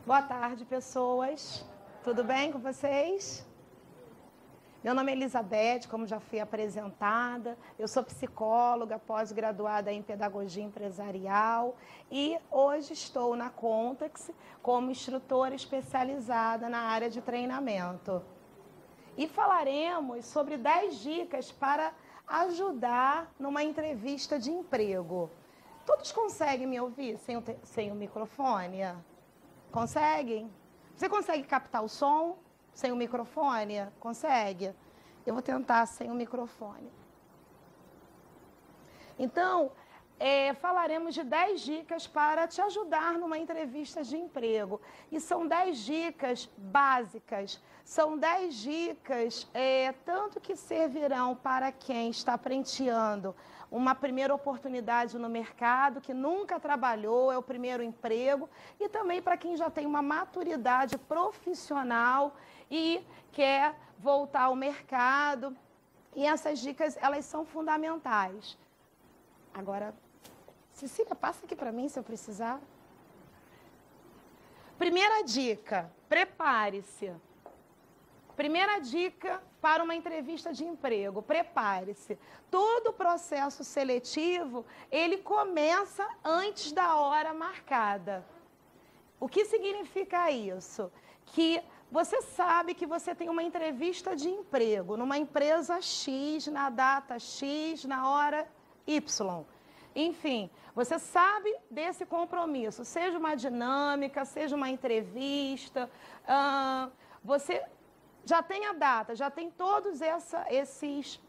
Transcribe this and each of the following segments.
Boa tarde, pessoas. Tudo bem com vocês? Meu nome é Elizabeth, como já fui apresentada. Eu sou psicóloga, pós-graduada em Pedagogia Empresarial e hoje estou na Contex como instrutora especializada na área de treinamento. E falaremos sobre 10 dicas para ajudar numa entrevista de emprego. Todos conseguem me ouvir sem o microfone? Conseguem? Você consegue captar o som sem o microfone? Consegue? Eu vou tentar sem o microfone. Então, falaremos de 10 dicas para te ajudar numa entrevista de emprego. E são 10 dicas básicas. São 10 dicas, tanto que servirão para quem está prenteando uma primeira oportunidade no mercado, que nunca trabalhou, é o primeiro emprego, e também para quem já tem uma maturidade profissional e quer voltar ao mercado. E essas dicas, elas são fundamentais. Agora, Cecília, passa aqui para mim se eu precisar. Primeira dica, prepare-se. Primeira dica para uma entrevista de emprego, prepare-se. Todo o processo seletivo, ele começa antes da hora marcada. O que significa isso? Que você sabe que você tem uma entrevista de emprego numa empresa X, na data X, na hora Y. Enfim, você sabe desse compromisso, seja uma dinâmica, seja uma entrevista, você já tem a data, já tem todas essas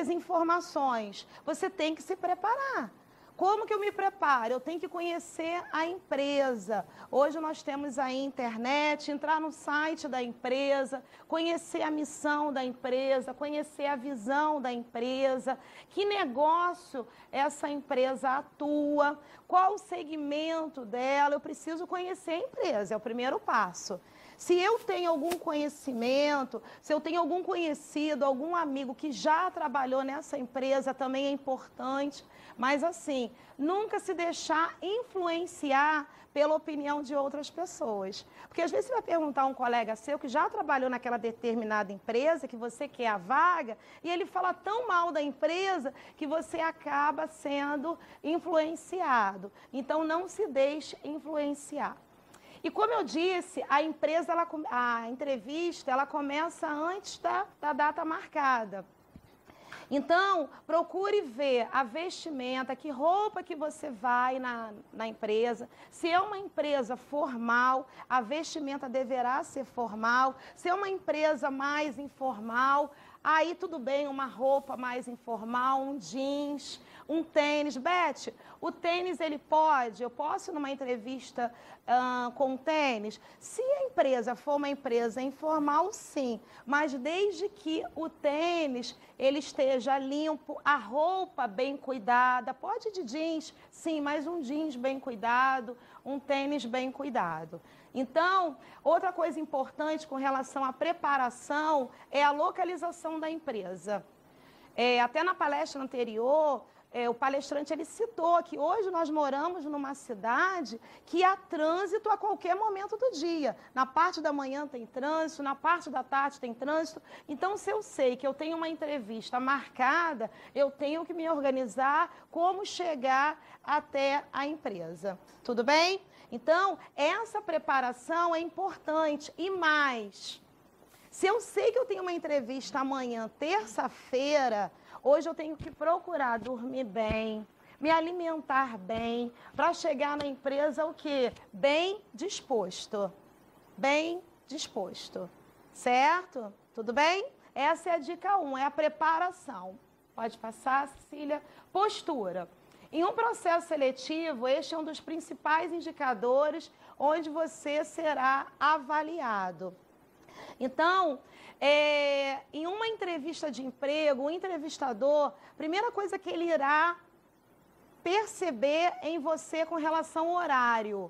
informações. Você tem que se preparar. Como que eu me preparo? Eu tenho que conhecer a empresa. Hoje nós temos a internet, entrar no site da empresa, conhecer a missão da empresa, conhecer a visão da empresa, que negócio essa empresa atua, qual o segmento dela. Eu preciso conhecer a empresa, é o primeiro passo. Se eu tenho algum conhecimento, se eu tenho algum conhecido, algum amigo que já trabalhou nessa empresa, também é importante. Mas assim, nunca se deixar influenciar pela opinião de outras pessoas. Porque às vezes você vai perguntar a um colega seu que já trabalhou naquela determinada empresa, que você quer a vaga, e ele fala tão mal da empresa que você acaba sendo influenciado. Então não se deixe influenciar. E como eu disse, a entrevista, ela começa antes da data marcada. Então, procure ver a vestimenta, que roupa que você vai na empresa. Se é uma empresa formal, a vestimenta deverá ser formal. Se é uma empresa mais informal, aí tudo bem, uma roupa mais informal, um jeans, um tênis. Beth, o tênis eu posso ir numa entrevista com tênis? Se a empresa for uma empresa informal, sim, mas desde que o tênis ele esteja limpo, a roupa bem cuidada, pode ir de jeans, sim, mas um jeans bem cuidado, um tênis bem cuidado. Então, outra coisa importante com relação à preparação é a localização da empresa. Até na palestra anterior, o palestrante ele citou que hoje nós moramos numa cidade que há trânsito a qualquer momento do dia. Na parte da manhã tem trânsito, na parte da tarde tem trânsito. Então, se eu sei que eu tenho uma entrevista marcada, eu tenho que me organizar como chegar até a empresa. Tudo bem? Então, essa preparação é importante. E mais, se eu sei que eu tenho uma entrevista amanhã, terça-feira, hoje eu tenho que procurar dormir bem, me alimentar bem, para chegar na empresa o quê? Bem disposto. Bem disposto. Certo? Tudo bem? Essa é a dica 1, é a preparação. Pode passar, Cecília? Postura. Em um processo seletivo, este é um dos principais indicadores onde você será avaliado. Então, em uma entrevista de emprego, o entrevistador, primeira coisa que ele irá perceber em você com relação ao horário.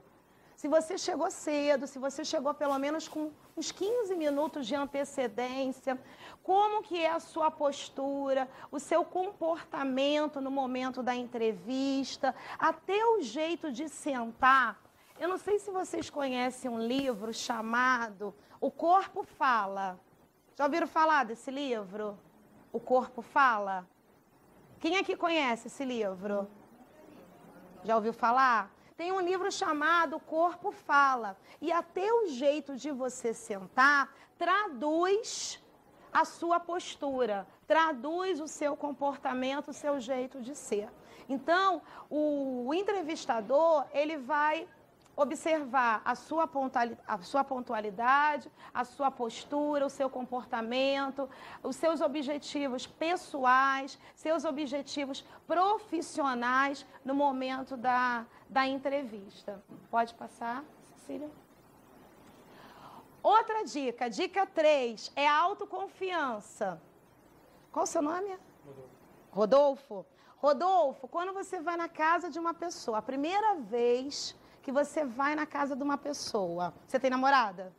Se você chegou cedo, se você chegou pelo menos com uns 15 minutos de antecedência, como que é a sua postura, o seu comportamento no momento da entrevista, até o jeito de sentar. Eu não sei se vocês conhecem um livro chamado O Corpo Fala. Já ouviram falar desse livro? O Corpo Fala? Quem aqui conhece esse livro? Já ouviu falar? Tem um livro chamado O Corpo Fala. E até o jeito de você sentar traduz a sua postura, traduz o seu comportamento, o seu jeito de ser. Então, o entrevistador, ele vai observar a sua pontualidade, a sua postura, o seu comportamento, os seus objetivos pessoais, seus objetivos profissionais no momento da entrevista. Pode passar, Cecília? Outra dica, dica 3, é a autoconfiança. Qual o seu nome? Rodolfo. Rodolfo, quando você vai na casa de uma pessoa, a primeira vez que você vai na casa de uma pessoa, você tem namorada?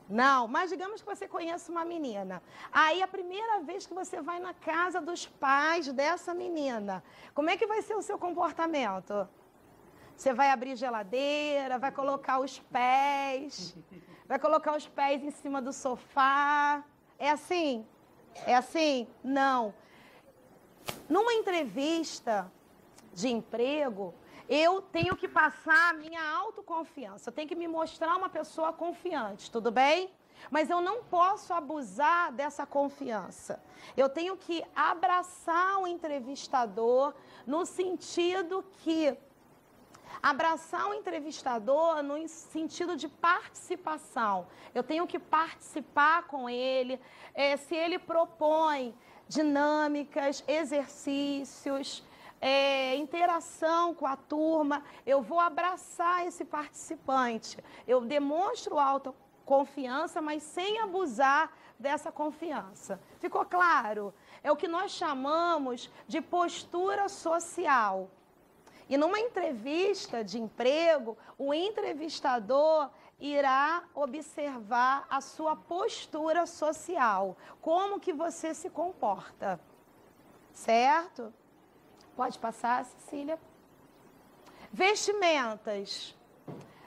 Não, mas digamos que você conhece uma menina. Aí a primeira vez que você vai na casa dos pais dessa menina, como é que vai ser o seu comportamento? Você vai abrir geladeira, vai colocar os pés em cima do sofá. É assim? É assim? Não. Numa entrevista de emprego, eu tenho que passar a minha autoconfiança. Eu tenho que me mostrar uma pessoa confiante, tudo bem? Mas eu não posso abusar dessa confiança. Eu tenho que abraçar o entrevistador no sentido que... Abraçar o entrevistador no sentido de participação. Eu tenho que participar com ele. Se ele propõe dinâmicas, exercícios, interação com a turma, eu vou abraçar esse participante. Eu demonstro autoconfiança, mas sem abusar dessa confiança. Ficou claro? É o que nós chamamos de postura social. E numa entrevista de emprego, o entrevistador irá observar a sua postura social, como que você se comporta, certo? Pode passar, Cecília. Vestimentas.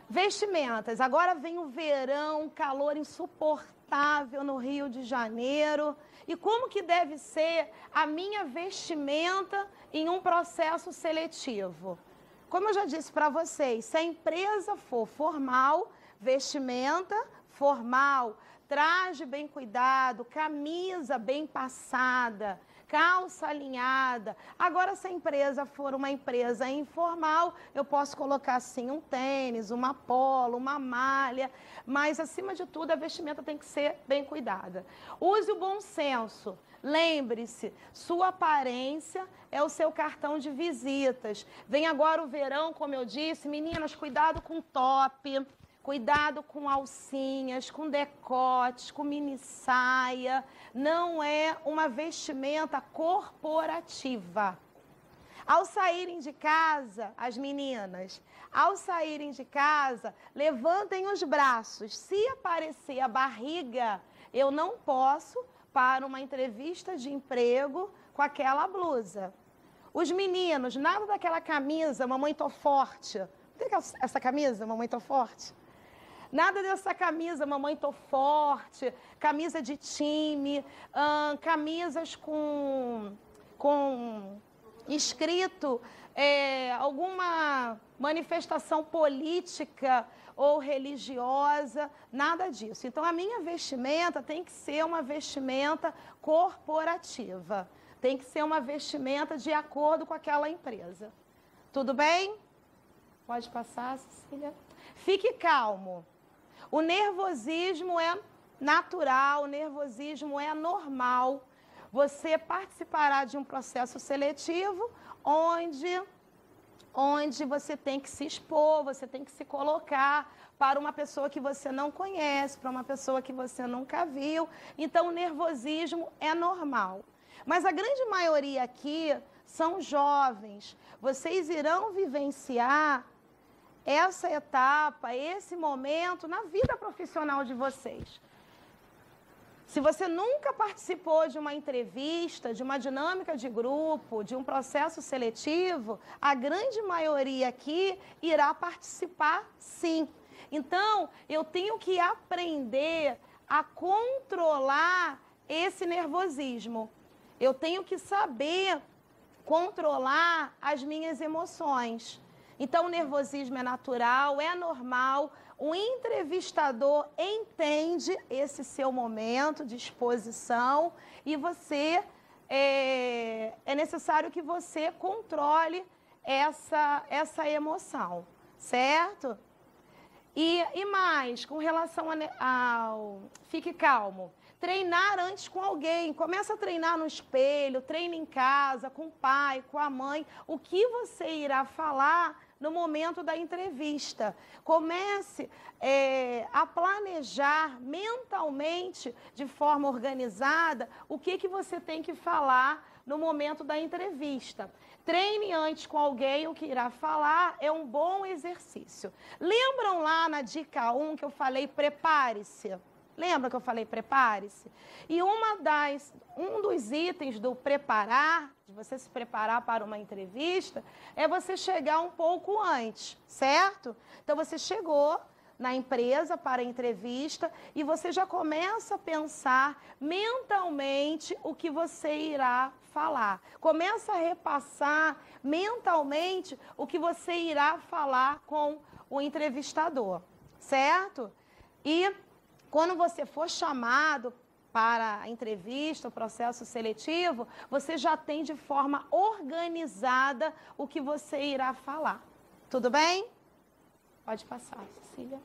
Vestimentas. Agora vem o verão, calor insuportável no Rio de Janeiro. E como que deve ser a minha vestimenta em um processo seletivo? Como eu já disse para vocês, se a empresa for formal, vestimenta formal, traje bem cuidado, camisa bem passada, calça alinhada. Agora, se a empresa for uma empresa informal, eu posso colocar assim um tênis, uma polo, uma malha, mas acima de tudo a vestimenta tem que ser bem cuidada. Use o bom senso. Lembre-se, sua aparência é o seu cartão de visitas. Vem agora o verão, como eu disse, meninas, cuidado com top. Cuidado com alcinhas, com decotes, com mini saia. Não é uma vestimenta corporativa. Ao saírem de casa, as meninas, ao saírem de casa, levantem os braços. Se aparecer a barriga, eu não posso para uma entrevista de emprego com aquela blusa. Os meninos, nada daquela camisa, mamãe tô forte. Tem essa camisa, mamãe tô forte? Nada dessa camisa, mamãe tô forte, camisa de time, camisas com escrito alguma manifestação política ou religiosa, nada disso. Então, a minha vestimenta tem que ser uma vestimenta corporativa, tem que ser uma vestimenta de acordo com aquela empresa. Tudo bem? Pode passar, Cecília. Fique calmo. O nervosismo é natural, o nervosismo é normal. Você participará de um processo seletivo onde você tem que se expor, você tem que se colocar para uma pessoa que você não conhece, para uma pessoa que você nunca viu. Então, o nervosismo é normal. Mas a grande maioria aqui são jovens. Vocês irão vivenciar essa etapa, esse momento na vida profissional de vocês. Se você nunca participou de uma entrevista, de uma dinâmica de grupo, de um processo seletivo, a grande maioria aqui irá participar sim. Então, eu tenho que aprender a controlar esse nervosismo. Eu tenho que saber controlar as minhas emoções. Então, o nervosismo é natural, é normal. O entrevistador entende esse seu momento de exposição e você é necessário que você controle essa emoção, certo? E mais, com relação ao fique calmo. Treinar antes com alguém. Começa a treinar no espelho, treine em casa, com o pai, com a mãe. O que você irá falar no momento da entrevista. Comece a planejar mentalmente, de forma organizada, o que você tem que falar no momento da entrevista. Treine antes com alguém o que irá falar, é um bom exercício. Lembram lá na dica 1 que eu falei prepare-se? Lembra que eu falei prepare-se? E um dos itens do preparar, de você se preparar para uma entrevista, é você chegar um pouco antes, certo? Então você chegou na empresa para a entrevista e você já começa a pensar mentalmente o que você irá falar. Começa a repassar mentalmente o que você irá falar com o entrevistador, certo? E quando você for chamado para a entrevista, o processo seletivo, você já tem de forma organizada o que você irá falar. Tudo bem? Pode passar, Cecília.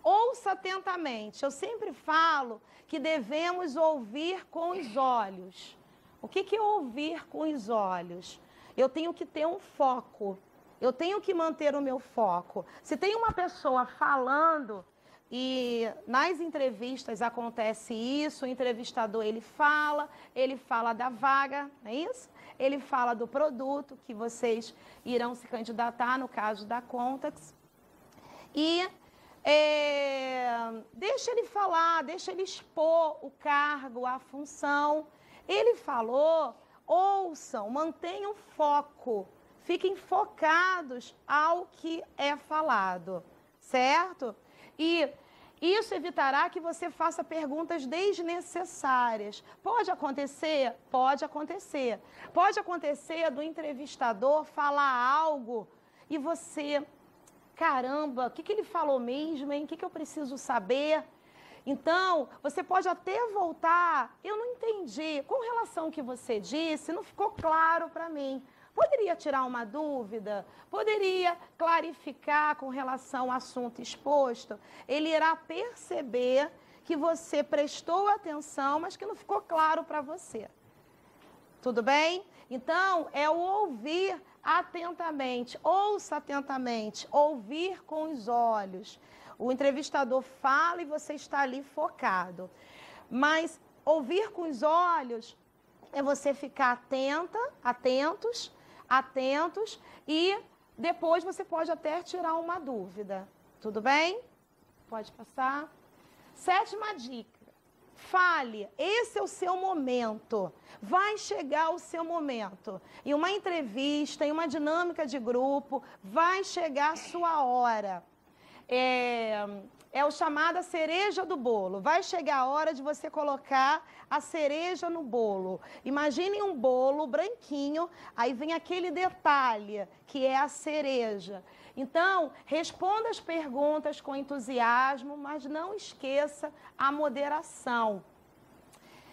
Ouça atentamente. Eu sempre falo que devemos ouvir com os olhos. O que é ouvir com os olhos? Eu tenho que ter um foco. Eu tenho que manter o meu foco. Se tem uma pessoa falando... E nas entrevistas acontece isso, o entrevistador ele fala da vaga, não é isso? Ele fala do produto que vocês irão se candidatar, no caso da Contax. E deixa ele falar, deixa ele expor o cargo, a função. Ele falou, ouçam, mantenham foco, fiquem focados ao que é falado, certo? E isso evitará que você faça perguntas desnecessárias. Pode acontecer? Pode acontecer. Pode acontecer do entrevistador falar algo e você, caramba, o que ele falou mesmo, hein? O que eu preciso saber? Então, você pode até voltar, eu não entendi, com relação ao que você disse, não ficou claro para mim. Poderia tirar uma dúvida? Poderia clarificar com relação ao assunto exposto? Ele irá perceber que você prestou atenção, mas que não ficou claro para você. Tudo bem? Então, é o ouvir atentamente, ouça atentamente, ouvir com os olhos. O entrevistador fala e você está ali focado. Mas ouvir com os olhos é você ficar atentos e depois você pode até tirar uma dúvida. Tudo bem? Pode passar. 7ª dica. Fale. Esse é o seu momento. Vai chegar o seu momento. Em uma entrevista, em uma dinâmica de grupo, vai chegar a sua hora. É o chamado a cereja do bolo. Vai chegar a hora de você colocar a cereja no bolo. Imaginem um bolo branquinho, aí vem aquele detalhe, que é a cereja. Então, responda as perguntas com entusiasmo, mas não esqueça a moderação.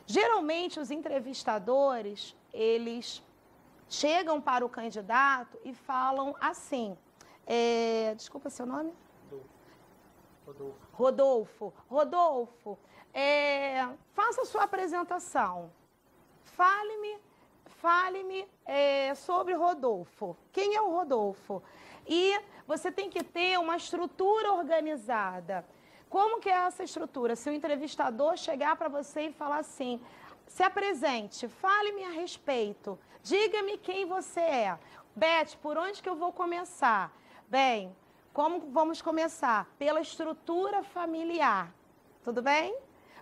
Geralmente, os entrevistadores, eles chegam para o candidato e falam assim, desculpa seu nome? Rodolfo, faça a sua apresentação. Fale-me sobre Rodolfo. Quem é o Rodolfo? E você tem que ter uma estrutura organizada. Como que é essa estrutura? Se o entrevistador chegar para você e falar assim, se apresente, fale-me a respeito, diga-me quem você é. Beth, por onde que eu vou começar? Bem, como vamos começar? Pela estrutura familiar, tudo bem?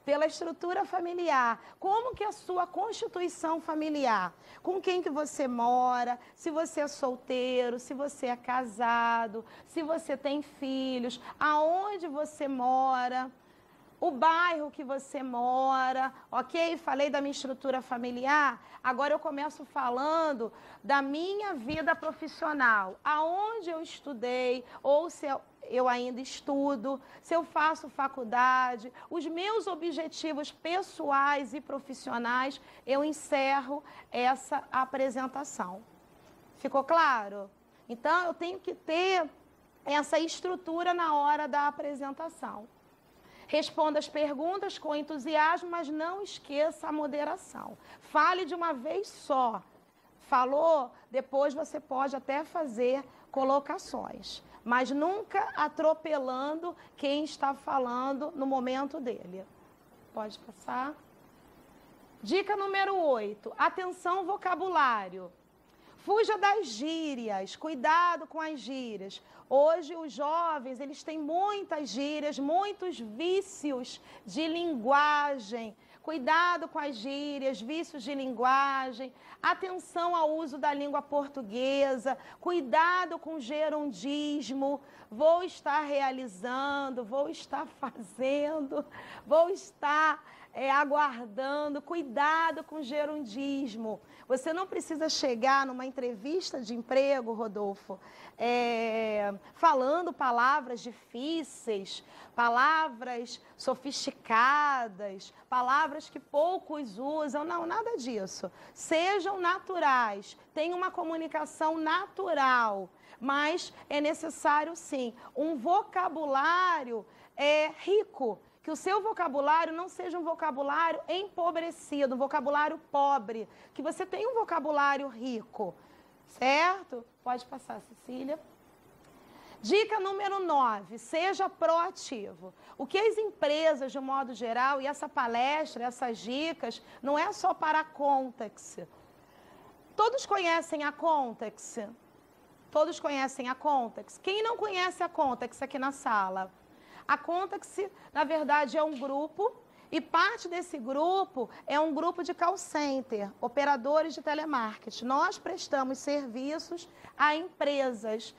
pela estrutura familiar. Como que é a sua constituição familiar? Com quem que você mora, se você é solteiro, se você é casado, se você tem filhos, aonde você mora, o bairro que você mora, ok? Falei da minha estrutura familiar, agora eu começo falando da minha vida profissional, aonde eu estudei, ou se eu ainda estudo, se eu faço faculdade, os meus objetivos pessoais e profissionais, eu encerro essa apresentação. Ficou claro? Então, eu tenho que ter essa estrutura na hora da apresentação. Responda as perguntas com entusiasmo, mas não esqueça a moderação. Fale de uma vez só. Falou? Depois você pode até fazer colocações, mas nunca atropelando quem está falando no momento dele. Pode passar. Dica número 8. Atenção ao vocabulário. Fuja das gírias, cuidado com as gírias. Hoje os jovens, eles têm muitas gírias, muitos vícios de linguagem. Cuidado com as gírias, vícios de linguagem. Atenção ao uso da língua portuguesa. Cuidado com o gerundismo. Vou estar realizando, vou estar fazendo, vou estar aguardando. Cuidado com o gerundismo. Você não precisa chegar numa entrevista de emprego, Rodolfo, falando palavras difíceis, palavras sofisticadas, palavras que poucos usam. Não, nada disso. Sejam naturais, tenham uma comunicação natural, mas é necessário, sim, um vocabulário rico. Que o seu vocabulário não seja um vocabulário empobrecido, um vocabulário pobre. Que você tenha um vocabulário rico, certo? Pode passar, Cecília. Dica número 9, seja proativo. O que as empresas, de modo geral, e essa palestra, essas dicas, não é só para a Contex. Todos conhecem a Contex? Todos conhecem a Contex? Quem não conhece a Contex aqui na sala? A Contex, na verdade, é um grupo, e parte desse grupo é um grupo de call center, operadores de telemarketing. Nós prestamos serviços a empresas.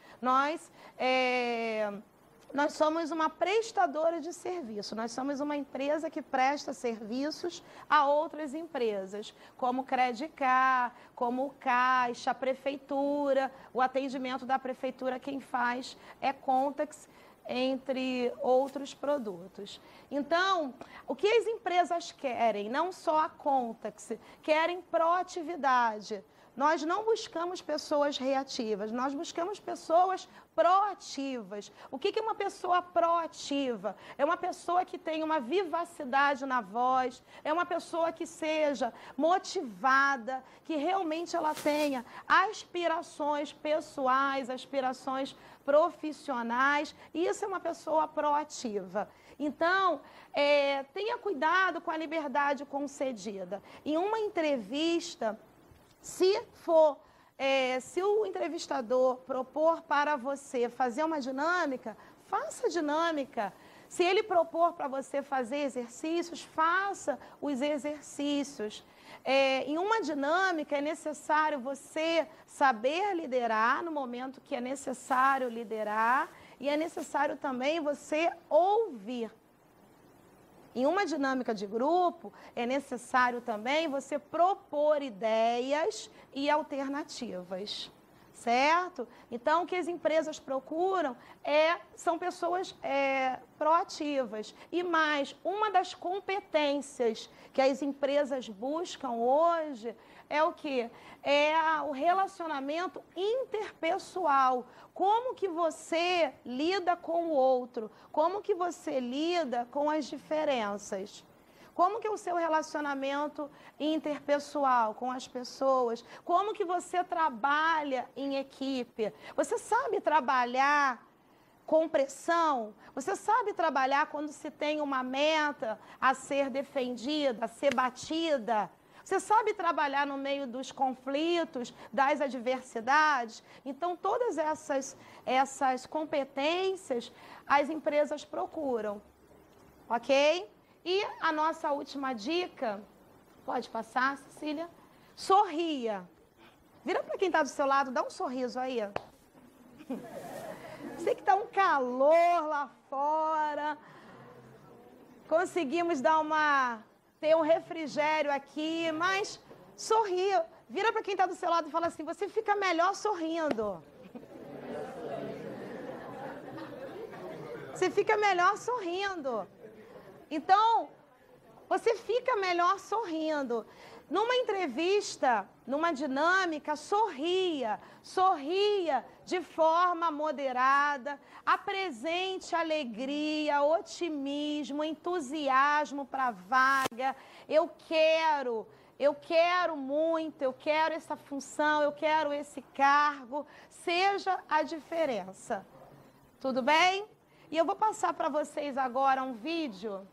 Nós somos uma prestadora de serviço, nós somos uma empresa que presta serviços a outras empresas, como Credicar, como Caixa, a Prefeitura, o atendimento da Prefeitura, quem faz é Contex, entre outros produtos. Então, o que as empresas querem, não só a Contex, querem proatividade. Nós não buscamos pessoas reativas, nós buscamos pessoas proativas. O que é uma pessoa proativa? É uma pessoa que tem uma vivacidade na voz, é uma pessoa que seja motivada, que realmente ela tenha aspirações pessoais, aspirações profissionais. Isso é uma pessoa proativa. Então, tenha cuidado com a liberdade concedida. Em uma entrevista, se o entrevistador propor para você fazer uma dinâmica, faça a dinâmica. Se ele propor para você fazer exercícios, faça os exercícios. Em uma dinâmica é necessário você saber liderar no momento que é necessário liderar, e é necessário também você ouvir. Em uma dinâmica de grupo, é necessário também você propor ideias e alternativas, certo? Então, o que as empresas procuram são pessoas proativas. E mais, uma das competências que as empresas buscam hoje é o quê? É o relacionamento interpessoal. Como que você lida com o outro? Como que você lida com as diferenças? Como que é o seu relacionamento interpessoal com as pessoas? Como que você trabalha em equipe? Você sabe trabalhar com pressão? Você sabe trabalhar quando se tem uma meta a ser defendida, a ser batida? Você sabe trabalhar no meio dos conflitos, das adversidades? Então, todas essas competências as empresas procuram, ok? E a nossa última dica, pode passar, Cecília? Sorria. Vira para quem está do seu lado, dá um sorriso aí. Sei que está um calor lá fora. Conseguimos ter um refrigério aqui, mas sorria. Vira para quem está do seu lado e fala assim, você fica melhor sorrindo. Você fica melhor sorrindo. Então, você fica melhor sorrindo. Numa entrevista, numa dinâmica, sorria. Sorria de forma moderada. Apresente alegria, otimismo, entusiasmo para a vaga. Eu quero muito, eu quero essa função, eu quero esse cargo. Seja a diferença. Tudo bem? E eu vou passar para vocês agora um vídeo.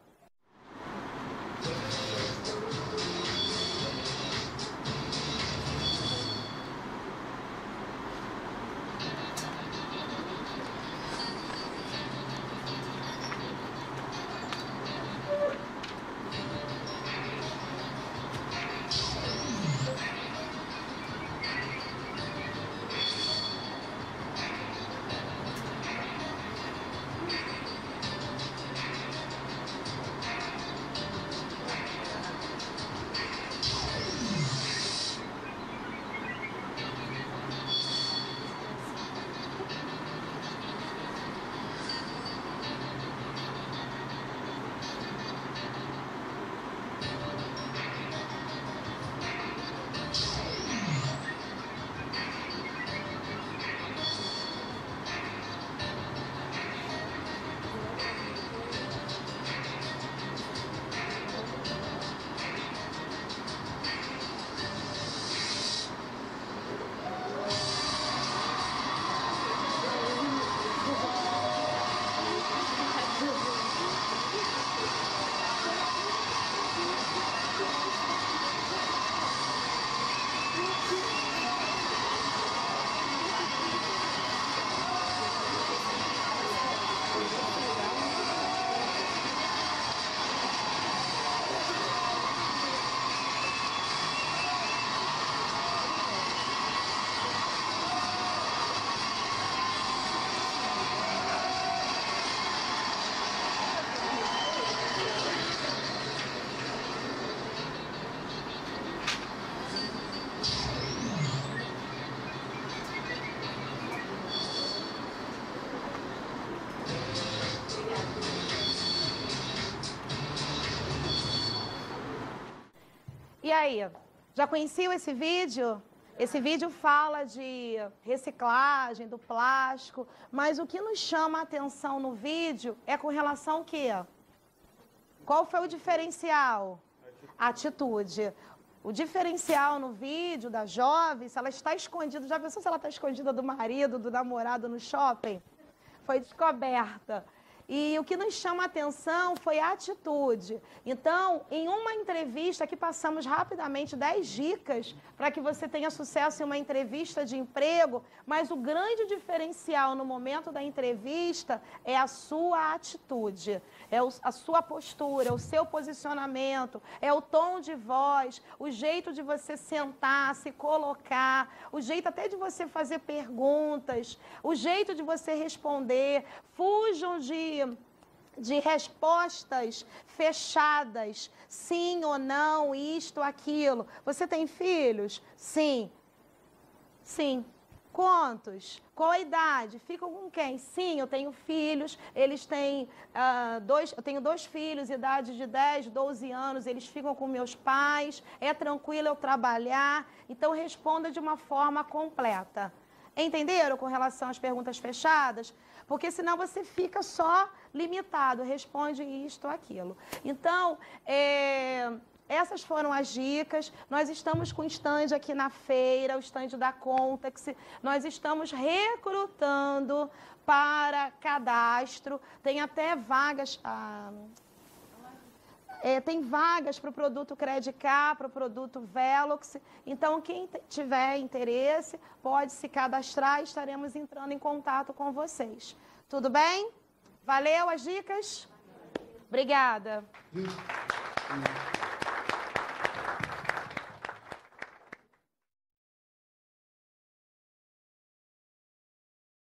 E aí, já conheciam esse vídeo? Esse vídeo fala de reciclagem do plástico, mas o que nos chama a atenção no vídeo é com relação ao quê? Qual foi o diferencial? Atitude. O diferencial no vídeo da jovem, se ela está escondida, já pensou se ela está escondida do marido, do namorado no shopping? Foi descoberta. E o que nos chama a atenção foi a atitude. Então, em uma entrevista, aqui passamos rapidamente 10 dicas para que você tenha sucesso em uma entrevista de emprego, mas o grande diferencial no momento da entrevista é a sua atitude, é a sua postura, o seu posicionamento, é o tom de voz, o jeito de você sentar, se colocar, o jeito até de você fazer perguntas, o jeito de você responder. Fujam de respostas fechadas, sim ou não, isto, aquilo. Você tem filhos? Sim. Sim. Quantos? Qual a idade? Ficam com quem? Sim, eu tenho filhos, eles têm eu tenho 2 filhos, idade de 10, 12 anos, eles ficam com meus pais, é tranquilo eu trabalhar, então responda de uma forma completa. Entenderam com relação às perguntas fechadas? Porque senão você fica só limitado, responde isto ou aquilo. Então, essas foram as dicas. Nós estamos com o stand aqui na feira, o stand da Contex. Nós estamos recrutando para cadastro. Tem até vagas... tem vagas para o produto Credicar, para o produto Velox. Então, quem tiver interesse, pode se cadastrar e estaremos entrando em contato com vocês. Tudo bem? Valeu as dicas? Obrigada. Isso.